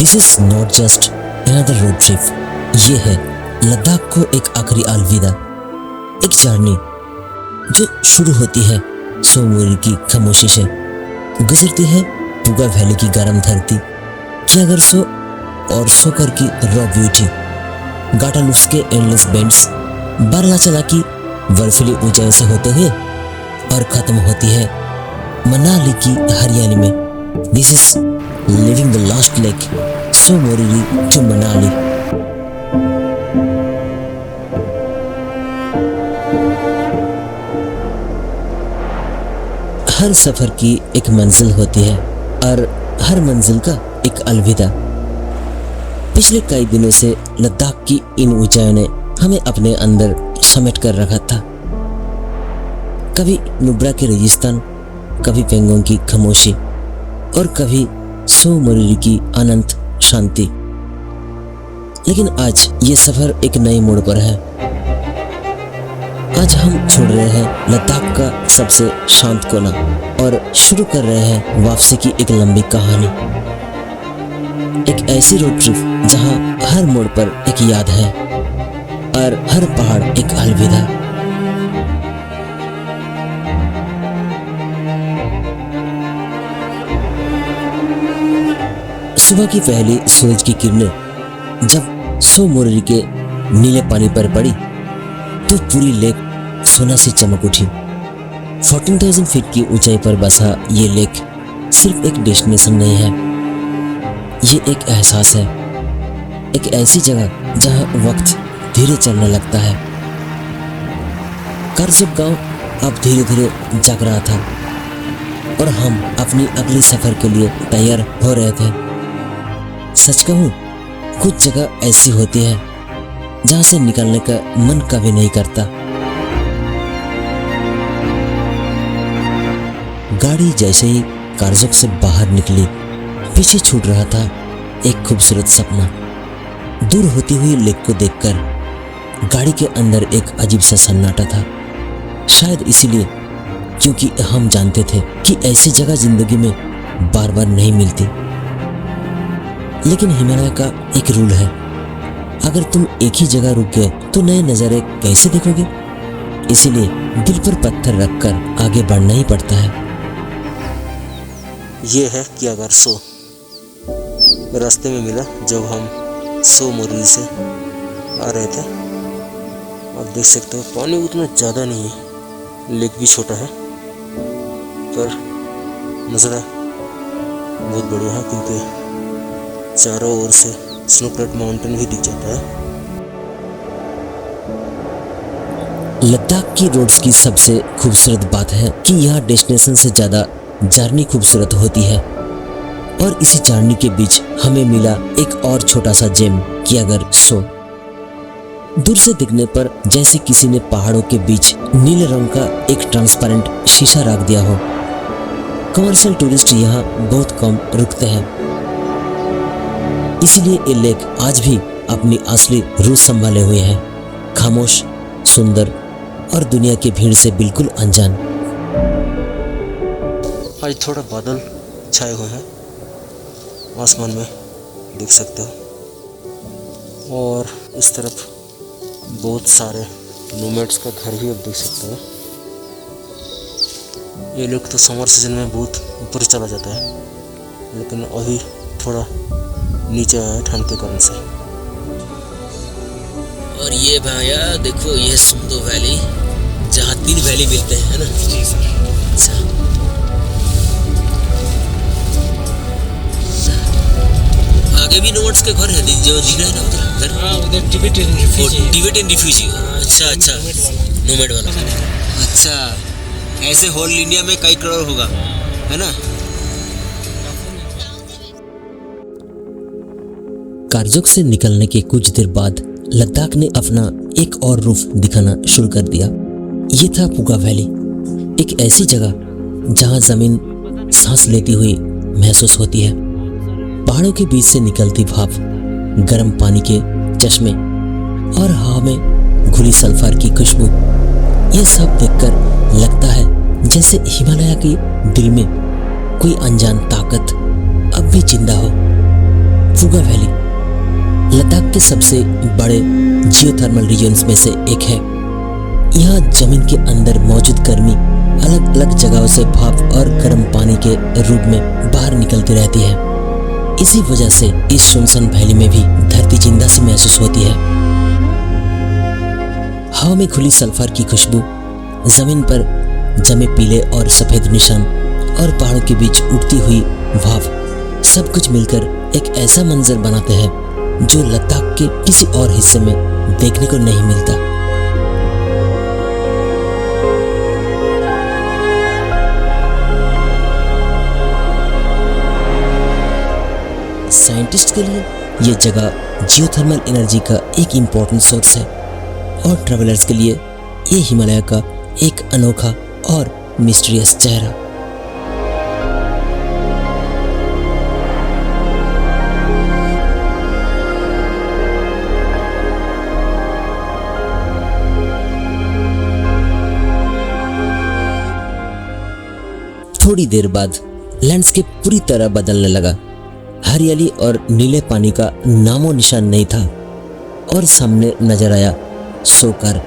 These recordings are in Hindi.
This is not just another road trip, ये है लद्दाख को एक आखिरी अलविदा, एक जर्नी जो शुरू होती है सो मोरी की खामोशी से, गुजरती है पुगा वैली की गर्म धरती, कियागरसो और सोकर की रॉ ब्यूटी, गाटालूस के एंडलेस बेंड्स, बारलाचला की बर्फीली ऊंचाई से होते हुए और खत्म होती है मनाली की हरियाली में। This is living the last lake so मोरी टू मनाली। हर सफर की एक मंजिल होती है और हर मंजिल का एक अलविदा। पिछले कई दिनों से लद्दाख की इन ऊंचाइयों ने हमें अपने अंदर समेट कर रखा था। कभी नुब्रा के रेगिस्तान, कभी पेंगोंग की खामोशी और कभी सो मोरी की अनंत शांति। लेकिन आज ये सफर एक नए मोड़ पर है। आज हम छोड़ रहे हैं लद्दाख का सबसे शांत कोना और शुरू कर रहे हैं वापसी की एक लंबी कहानी। एक ऐसी रोड ट्रिप जहां हर मोड़ पर एक याद है और हर पहाड़ एक अलविदा। सुबह की पहली सूरज की किरणें जब सो मोरी के नीले पानी पर पड़ी तो पूरी लेक सोना से चमक उठी। 14,000 फीट की ऊंचाई पर बसा ये लेक सिर्फ एक डेस्टिनेशन नहीं है, ये एक एहसास है, एक ऐसी जगह जहां वक्त धीरे चलने लगता है। कारजुक गांव अब धीरे धीरे जग रहा था और हम अपनी अगली सफर के लिए तैयार हो रहे थे। सच कहूं, कुछ जगह ऐसी होती है जहां से निकलने का मन कभी नहीं करता। गाड़ी जैसे ही कारजुक से बाहर निकली, पीछे छूट रहा था एक खूबसूरत सपना। दूर होती हुई लेक को देखकर गाड़ी के अंदर एक अजीब सा सन्नाटा था। शायद इसीलिए क्योंकि हम जानते थे कि ऐसी जगह जिंदगी में बार बार नहीं मिलती। लेकिन हिमालय का एक रूल है, अगर तुम एक ही जगह रुक गए तो नए नज़ारे कैसे देखोगे? इसीलिए दिल पर पत्थर रखकर आगे बढ़ना ही पड़ता है। ये है कियागरसो, रास्ते में मिला जब हम सो मोरी से आ रहे थे। आप देख सकते हो पानी उतना ज़्यादा नहीं है, लेक भी छोटा है, पर नज़ारा बहुत बढ़िया है क्योंकि चारों ओर से स्नोक्रेट माउंटेन भी दिख जाता है। लद्दाख की रोड्स की सबसे खूबसूरत बात है कि यहाँ डेस्टिनेशन से ज़्यादा जर्नी खूबसूरत होती है। और इसी जर्नी के बीच हमें मिला एक और छोटा सा जेम, कियागरसो। दूर से दिखने पर जैसे किसी ने पहाड़ों के बीच नीले रंग का एक ट्रांसपेरेंट शीशा रख दिया हो। कमर्शियल टूरिस्ट यहाँ बहुत कम रुकते हैं, इसलिए ये लेक आज भी अपनी असली रूप संभाले हुए है, खामोश, सुंदर और दुनिया की भीड़ से बिल्कुल अनजान। आज थोड़ा बादल छाए हुए हैं आसमान में, देख सकते हो, और इस तरफ बहुत सारे नोमैड्स का घर भी आप देख सकते हो। ये लोग तो समर सीजन में बहुत ऊपर चला जाता है, लेकिन अभी थोड़ा नीचे आया है ठंड के कारण से। और ये भैया देखो, ये सुंदो वैली जहाँ 3 वैली मिलते हैं, है ना? जी सर। अच्छा, आगे भी नोमैड्स के घर है जो दिख रहा है ना उधर घर। हाँ, उधर टिबेटियन रिफ्यूजी। अच्छा अच्छा, नोमैड वाला। अच्छा, ऐसे होल इंडिया में कई करोड़ होगा, है ना? कारजुक से निकलने के कुछ देर बाद लद्दाख ने अपना एक और रूप दिखाना शुरू कर दिया। ये था पुगा वैली, एक ऐसी जगह जहां जमीन सांस लेती हुई महसूस होती है। पहाड़ों के बीच से निकलती भाप, गर्म पानी के चश्मे और हवा में घुली सल्फर की खुशबू, ये सब देखकर लगता है जैसे हिमालय के दिल में कोई अनजान ताकत अब भी जिंदा हो। फुगा वैली लद्दाख के सबसे बड़े जियोथर्मल रीजन्स में से एक है। यहाँ जमीन के अंदर मौजूद गर्मी अलग अलग जगहों से भाप और गर्म पानी के रूप में बाहर निकलती रहती है। इसी वजह से इस सुनसान वैली में भी धरती जिंदा सी महसूस होती है। हवा में खुली सल्फर की खुशबू, जमीन पर जमे पीले और सफेद निशान और पहाड़ों के बीच उड़ती हुई भाप, सब कुछ मिलकर एक ऐसा मंजर बनाते हैं जो लद्दाख के किसी और हिस्से में देखने को नहीं मिलता। साइंटिस्ट के लिए यह जगह जियोथर्मल एनर्जी का एक इम्पोर्टेंट सोर्स है और ट्रैवलर्स के लिए ये हिमालय का एक अनोखा और मिस्टीरियस चेहरा। थोड़ी देर बाद लैंडस्केप पूरी तरह बदलने लगा। हरियाली और नीले पानी का नामो निशान नहीं था और सामने नजर आया सोकर,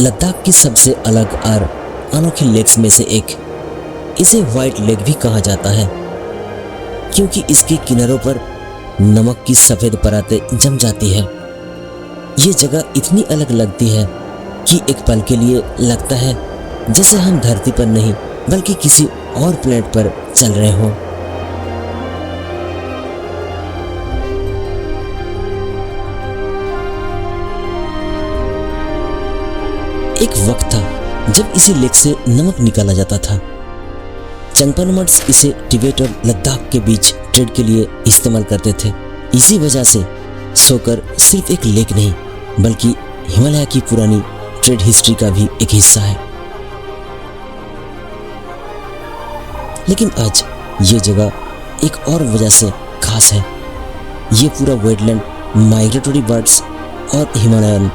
लद्दाख की सबसे अलग और अनोखी लेक्स में से एक। इसे व्हाइट लेक भी कहा जाता है क्योंकि इसके किनारों पर नमक की सफेद परतें जम जाती है। ये जगह इतनी अलग लगती है कि एक पल के लिए लगता है जैसे हम धरती पर नहीं बल्कि किसी और प्लेनेट पर चल रहे हों। एक वक्त था जब इसी लेक से नमक निकाला जाता था। चंगपा इसे तिब्बत और लद्दाख के बीच ट्रेड के लिए इस्तेमाल करते थे। इसी वजह से सोकर सिर्फ एक लेक नहीं बल्कि हिमालय की पुरानी ट्रेड हिस्ट्री का भी एक हिस्सा है। लेकिन आज ये जगह एक और वजह से खास है। ये पूरा वेटलैंड माइग्रेटरी बर्ड्स और हिमालयन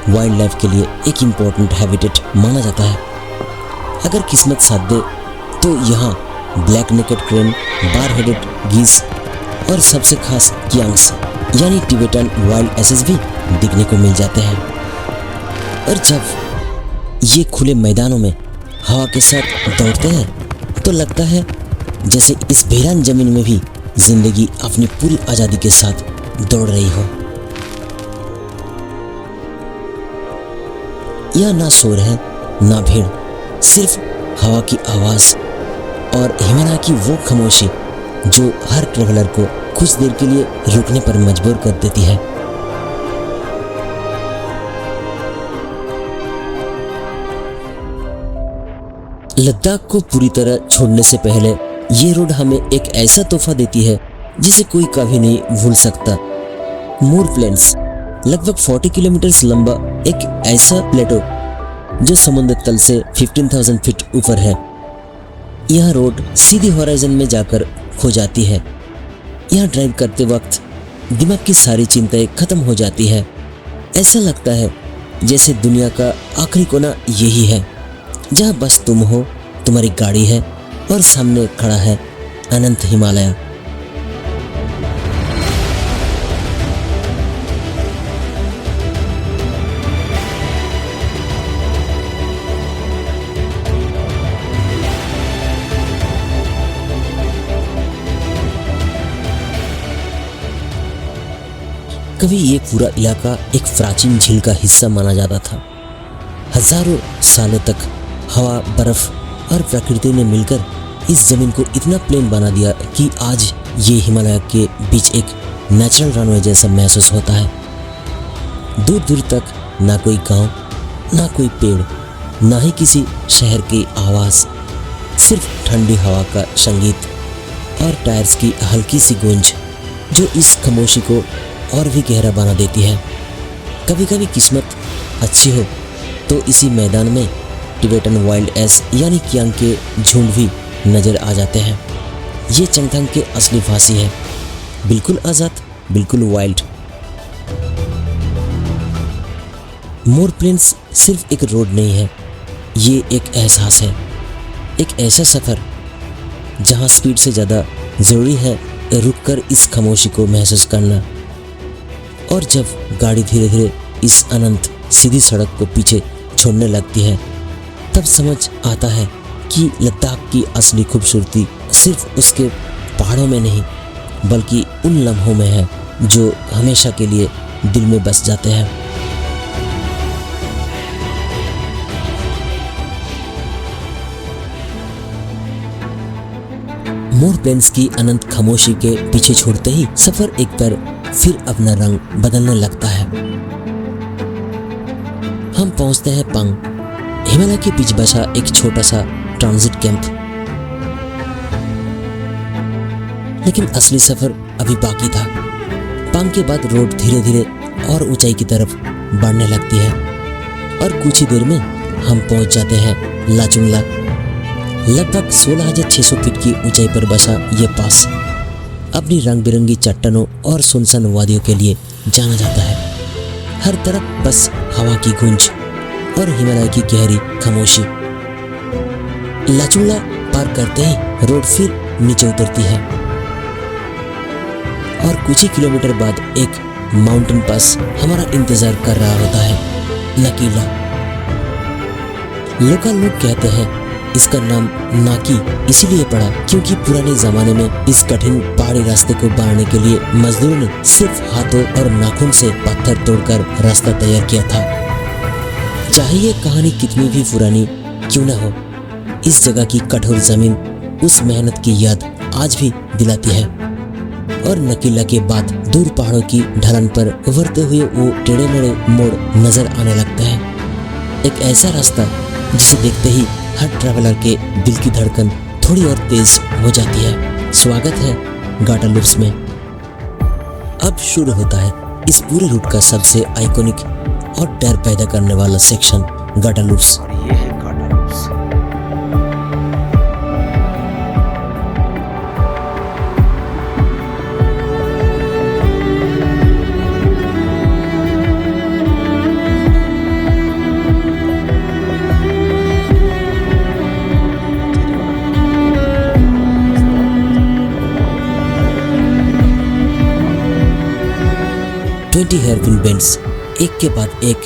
वाइल्ड लाइफ के लिए एक इम्पोर्टेंट हैबिटेट माना जाता है। अगर किस्मत साथ दे तो यहाँ black naked crane, bar headed गीस और सबसे खास कियांग्स यानी टिबेटन वाइल्ड एसेस भी दिखने को मिल जाते हैं। और जब ये खुले मैदानों में हवा के साथ दौड़ते हैं तो लगता है जैसे इस वीरान जमीन में भी जिंदगी अपनी पूरी आज़ादी के साथ दौड़ रही हो। यह ना शोर है ना भीड़, सिर्फ हवा की आवाज़ और हिमालय की वो खामोशी जो हर ट्रैवलर को कुछ देर के लिए रुकने पर मजबूर कर देती है। लद्दाख को पूरी तरह छोड़ने से पहले ये रोड हमें एक ऐसा तोहफा देती है जिसे कोई कभी नहीं भूल सकता। मूर प्लेन्स लगभग 40 किलोमीटर लंबा एक ऐसा प्लेटो जो समुद्र तल से 15,000 फीट ऊपर है। यह रोड सीधी हॉराइजन में जाकर खो जाती है। यहाँ ड्राइव करते वक्त दिमाग की सारी चिंताएं खत्म हो जाती है। ऐसा लगता है जैसे दुनिया का आखिरी कोना यही है जहाँ बस तुम हो, तुम्हारी गाड़ी है और सामने खड़ा है अनंत हिमालय। कभी ये पूरा इलाका एक प्राचीन झील का हिस्सा माना जाता था। हजारों सालों तक हवा, बर्फ और प्रकृति ने मिलकर इस जमीन को इतना प्लेन बना दिया कि आज ये हिमालय के बीच एक नेचुरल रनवे जैसा महसूस होता है। दूर दूर तक ना कोई गांव, ना कोई पेड़, ना ही किसी शहर की आवाज़, सिर्फ ठंडी हवा का संगीत और टायर्स की हल्की सी गूंज जो इस खामोशी को और भी गहरा बना देती है। कभी कभी किस्मत अच्छी हो तो इसी मैदान में टिबेटन वाइल्ड एस यानी कियांग के झुंड भी नजर आ जाते हैं। ये चंगथंग के असली फांसी है, बिल्कुल आज़ाद, बिल्कुल वाइल्ड। मोर प्लेन्स सिर्फ एक रोड नहीं है, ये एक एहसास है, एक ऐसा सफ़र जहाँ स्पीड से ज़्यादा ज़रूरी है रुककर इस खामोशी को महसूस करना। और जब गाड़ी धीरे धीरे इस अनंत सीधी सड़क को पीछे छोड़ने लगती है, तब समझ आता है कि लद्दाख की असली खूबसूरती सिर्फ उसके पहाड़ों में नहीं, बल्कि उन लम्हों में है जो हमेशा के लिए दिल में बस जाते हैं। मोर प्लेन्स की अनंत खामोशी के पीछे छोड़ते ही सफर एक बार फिर अपना रंग बदलने लगता है। हम पहुंचते हैं पंग, हिमालय के बीच बसा एक छोटा सा ट्रांजिट कैंप। लेकिन असली सफर अभी बाकी था। पंग के बाद रोड धीरे धीरे और ऊंचाई की तरफ बढ़ने लगती है और कुछ ही देर में हम पहुंच जाते हैं लाचुंगला। लगभग 16,600 फीट की ऊंचाई पर बसा ये पास अपनी रंग बिरंगी चट्टानों और सुनसान वादियों के लिए जाना जाता है। हर तरफ बस हवा की गूंज और हिमालय की गहरी खामोशी। लाचुंगला पार करते ही रोड फिर नीचे उतरती है और कुछ ही किलोमीटर बाद एक माउंटेन पास हमारा इंतजार कर रहा होता है, नकीला। लोकल लोग कहते हैं इसका नाम नाकी इसीलिए पड़ा क्योंकि पुराने जमाने में इस कठिन पहाड़ी रास्ते को बारने के लिए मजदूरों ने सिर्फ हाथों और नाखून से पत्थर तोड़कर रास्ता तैयार किया था। चाहे ये कहानी कितनी भी पुरानी क्यों न हो, इस जगह की कठोर जमीन उस मेहनत की याद आज भी दिलाती है। और नकीला के बाद दूर पहाड़ों की ढलान पर उभरते हुए वो टेढ़े मेढ़े मोड़ नजर आने लगता है। एक ऐसा रास्ता जिसे देखते ही हर ट्रैवलर के दिल की धड़कन थोड़ी और तेज हो जाती है। स्वागत है गाटालूप्स में। अब शुरू होता है इस पूरे रूट का सबसे आइकॉनिक और डर पैदा करने वाला सेक्शन, गाटालूप्स। और ये है गाटालूप्स। हेयरपिन बेंड्स एक के बाद एक,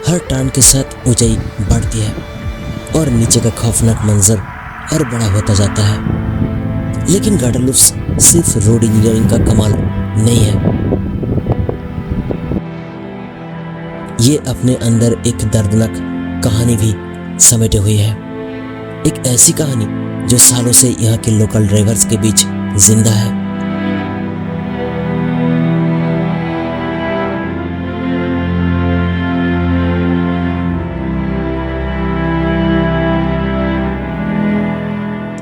हर टर्न के साथ ऊंचाई बढ़ती है और नीचे का खौफनाक मंजर और बड़ा होता जाता है। लेकिन गाटालूप्स सिर्फ रोड इंजीनियरिंग का कमाल नहीं है, ये अपने अंदर एक दर्दनाक कहानी भी समेटे हुई है। एक ऐसी कहानी जो सालों से यहाँ के लोकल ड्राइवर्स के बीच जिंदा है।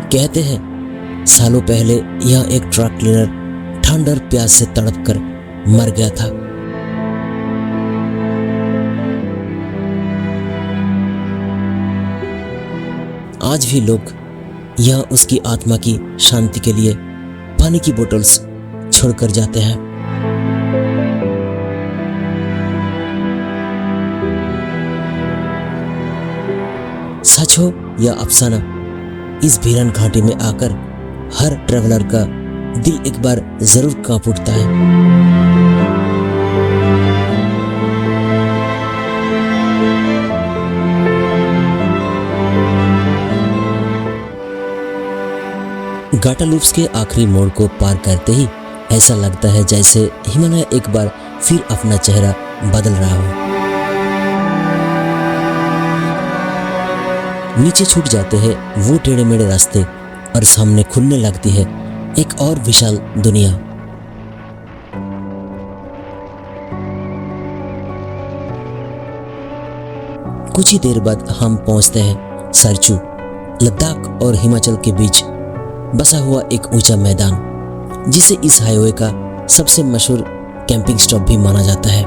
कहते हैं सालों पहले यहाँ एक ट्रक क्लीनर ठंड और प्यास से तड़प कर मर गया था। आज भी लोग यहाँ उसकी आत्मा की शांति के लिए पानी की बोतल्स छोड़कर जाते हैं। सच हो या अफसाना, इस भीरन घाटी में आकर हर ट्रैवलर का दिल एक बार जरूर कांप उठता है। गाटालूप्स के आखिरी मोड़ को पार करते ही ऐसा लगता है जैसे हिमालय एक बार फिर अपना चेहरा बदल रहा हो। नीचे छूट जाते हैं वो टेढ़े मेढ़े रास्ते और सामने खुलने लगती है एक और विशाल दुनिया। कुछ ही देर बाद हम पहुंचते हैं सरचू, लद्दाख और हिमाचल के बीच बसा हुआ एक ऊंचा मैदान, जिसे इस हाईवे का सबसे मशहूर कैंपिंग स्टॉप भी माना जाता है।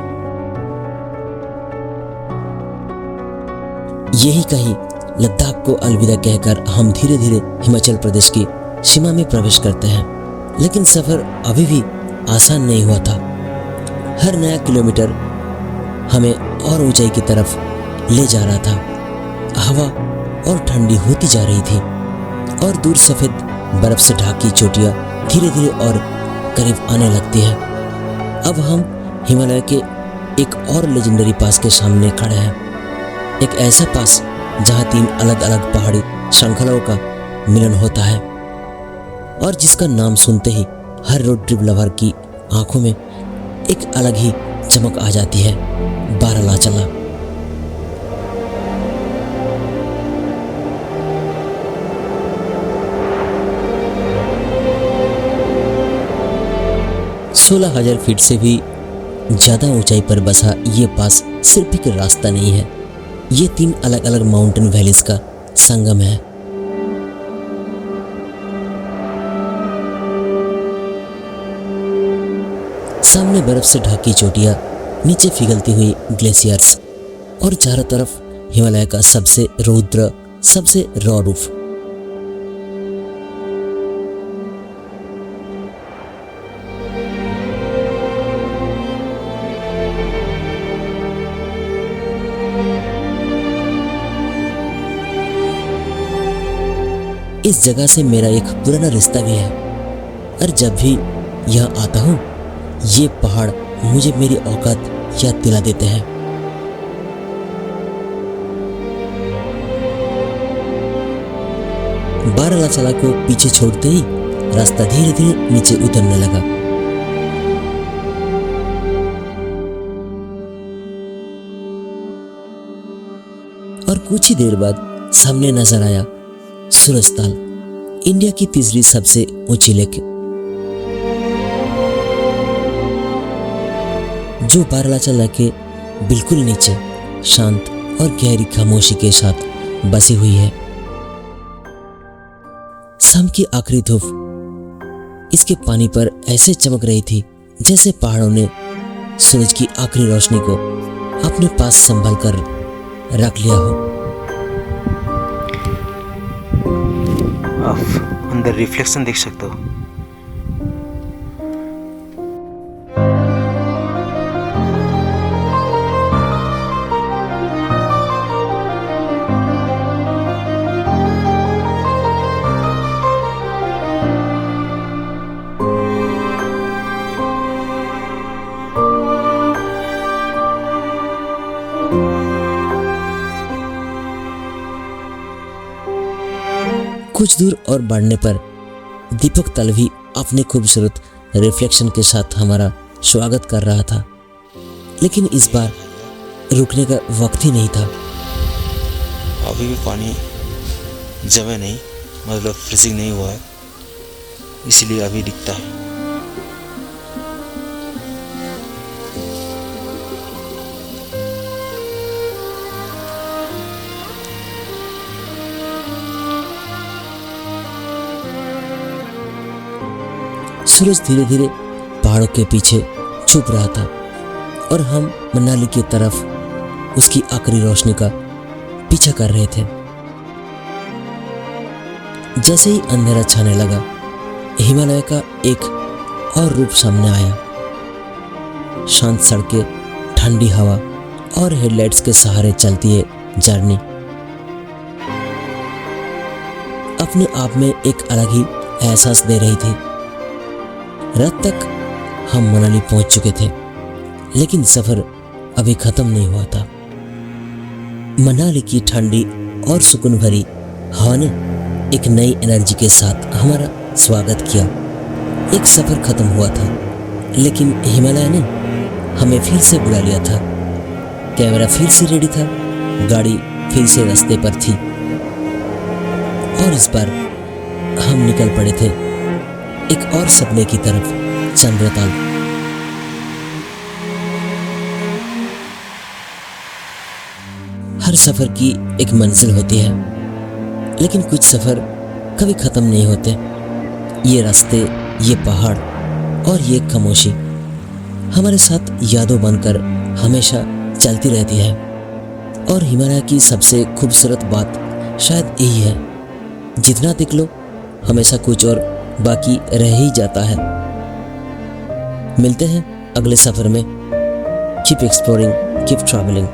यही कहीं लद्दाख को अलविदा कहकर हम धीरे धीरे हिमाचल प्रदेश की सीमा में प्रवेश करते हैं। लेकिन सफर अभी भी आसान नहीं हुआ था। हर नया किलोमीटर हमें और ऊंचाई की तरफ ले जा रहा था। हवा और ठंडी होती जा रही थी और दूर सफेद बर्फ से ढकी चोटियां धीरे धीरे और करीब आने लगती है। अब हम हिमालय के एक और लेजेंडरी पास के सामने खड़े हैं। एक ऐसा पास जहां 3 अलग अलग पहाड़ी श्रृंखलाओं का मिलन होता है और जिसका नाम सुनते ही हर रोड ट्रिप लवर की आंखों में एक अलग ही चमक आ जाती है, बारालाचला। सोलह 16,000 फीट से भी ज्यादा ऊंचाई पर बसा ये पास सिर्फ एक रास्ता नहीं है, ये 3 अलग अलग माउंटेन वैलीज का संगम है। सामने बर्फ से ढकी चोटियां, नीचे पिघलती हुई ग्लेशियर्स और चारों तरफ हिमालय का सबसे रौद्र, सबसे रॉ रूप। इस जगह से मेरा एक पुराना रिश्ता भी है और जब भी यहाँ आता हूँ ये पहाड़ मुझे मेरी औकात याद दिला देते हैं। बारालाचला को पीछे छोड़ते ही रास्ता धीरे धीरे नीचे उतरने लगा। और कुछ ही देर बाद सामने नजर आया सूरजताल, इंडिया की तीसरी सबसे ऊंची लेक, जो बारालाचला के बिल्कुल नीचे शांत और गहरी खामोशी के साथ बसी हुई है। शाम की आखिरी धूप इसके पानी पर ऐसे चमक रही थी जैसे पहाड़ों ने सूरज की आखिरी रोशनी को अपने पास संभाल कर रख लिया हो। आप अंदर रिफ्लेक्शन देख सकते हो। कुछ दूर और बढ़ने पर दीपक तल भी अपने खूबसूरत रिफ्लेक्शन के साथ हमारा स्वागत कर रहा था, लेकिन इस बार रुकने का वक्त ही नहीं था। अभी भी पानी जमे नहीं, मतलब फ्रीजिंग नहीं हुआ है, इसलिए अभी दिखता है। सूरज धीरे धीरे पहाड़ों के पीछे छुप रहा था और हम मनाली की तरफ उसकी आखिरी रोशनी का पीछा कर रहे थे। जैसे ही अंधेरा छाने लगा, हिमालय का एक और रूप सामने आया। शांत सड़कें, ठंडी हवा और हेडलाइट्स के सहारे चलती है जर्नी अपने आप में एक अलग ही एहसास दे रही थी। रात तक हम मनाली पहुंच चुके थे, लेकिन सफर अभी खत्म नहीं हुआ था। मनाली की ठंडी और सुकून भरी हवा ने एक नई एनर्जी के साथ हमारा स्वागत किया। एक सफर खत्म हुआ था, लेकिन हिमालय ने हमें फिर से बुला लिया था। कैमरा फिर से रेडी था, गाड़ी फिर से रास्ते पर थी और इस बार हम निकल पड़े थे एक और सपने की तरफ, चंद्रताल। हर सफर की एक मंजिल होती है, लेकिन कुछ सफर कभी खत्म नहीं होते। ये रास्ते, ये पहाड़ और ये खामोशी हमारे साथ यादों बनकर हमेशा चलती रहती है। और हिमालय की सबसे खूबसूरत बात शायद यही है, जितना देख लो हमेशा कुछ और बाकी रह ही जाता है। मिलते हैं अगले सफर में। Keep exploring, keep travelling.